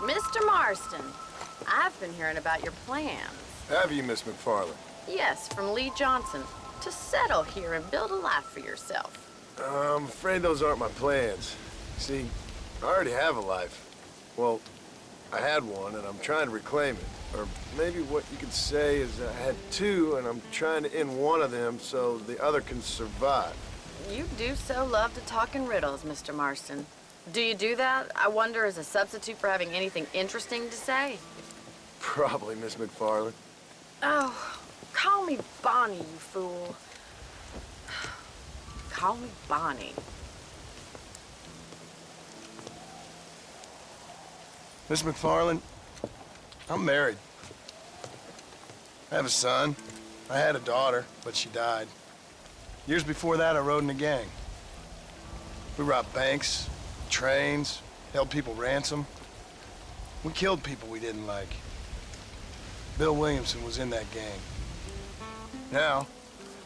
Mr. Marston, I've been hearing about your plans. Have you, Miss McFarland? Yes, from Lee Johnson, to settle here and build a life for yourself. I'm afraid those aren't my plans. See, I already have a life. Well, I had one, and I'm trying to reclaim it. Or maybe what you could say is I had two, and I'm trying to end one of them so the other can survive. You do so love to talk in riddles, Mr. Marston. Do you do that, I wonder, as a substitute for having anything interesting to say? Probably, Miss McFarland. Oh, call me Bonnie, you fool. Call me Bonnie. Miss McFarland, I'm married. I have a son. I had a daughter, but she died. Years before that, I rode in a gang. We robbed banks, trains, held people ransom. We killed people we didn't like. Bill Williamson was in that gang. Now,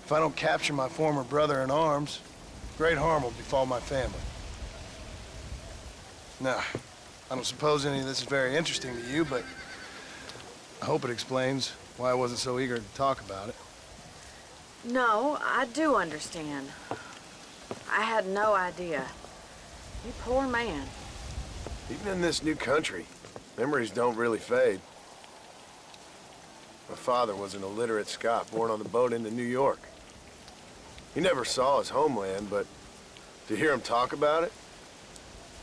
if I don't capture my former brother in arms, great harm will befall my family. Now, I don't suppose any of this is very interesting to you, but I hope it explains why I wasn't so eager to talk about it. No, I do understand. I had no idea. You poor man. Even in this new country, memories don't really fade. My father was an illiterate Scot born on the boat into New York. He never saw his homeland, but to hear him talk about it,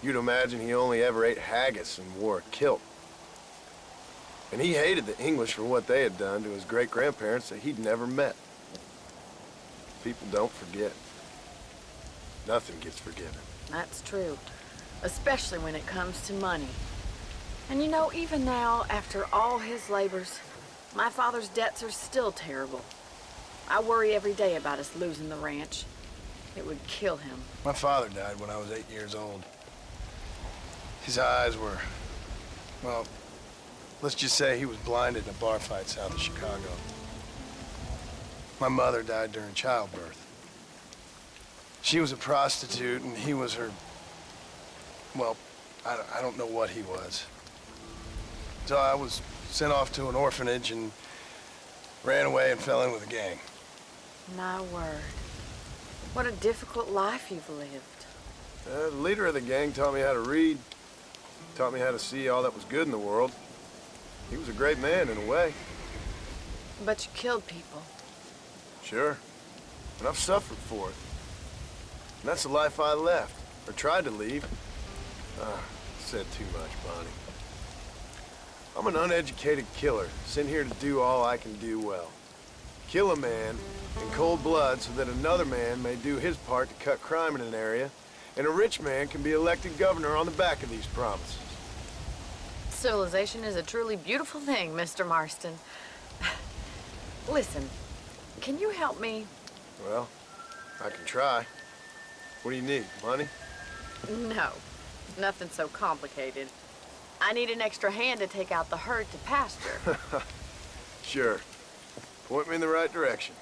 you'd imagine he only ever ate haggis and wore a kilt. And he hated the English for what they had done to his great-grandparents that he'd never met. People don't forget. Nothing gets forgiven. That's true. Especially when it comes to money. And you know, even now, after all his labors, my father's debts are still terrible. I worry every day about us losing the ranch. It would kill him. My father died when I was 8 years old. His eyes were, well, let's just say he was blinded in a bar fight south of Chicago. My mother died during childbirth. She was a prostitute, and he was her, well, I don't know what he was. So I was sent off to an orphanage and ran away and fell in with a gang. My word. What a difficult life you've lived. The leader of the gang taught me how to read, taught me how to see all that was good in the world. He was a great man in a way. But you killed people. Sure. And I've suffered for it. And that's the life I left, or tried to leave. Said too much, Bonnie. I'm an uneducated killer, sent here to do all I can do well. Kill a man in cold blood so that another man may do his part to cut crime in an area, and a rich man can be elected governor on the back of these promises. Civilization is a truly beautiful thing, Mr. Marston. Listen, can you help me? Well, I can try. What do you need, money? No, nothing so complicated. I need an extra hand to take out the herd to pasture. Sure. Point me in the right direction.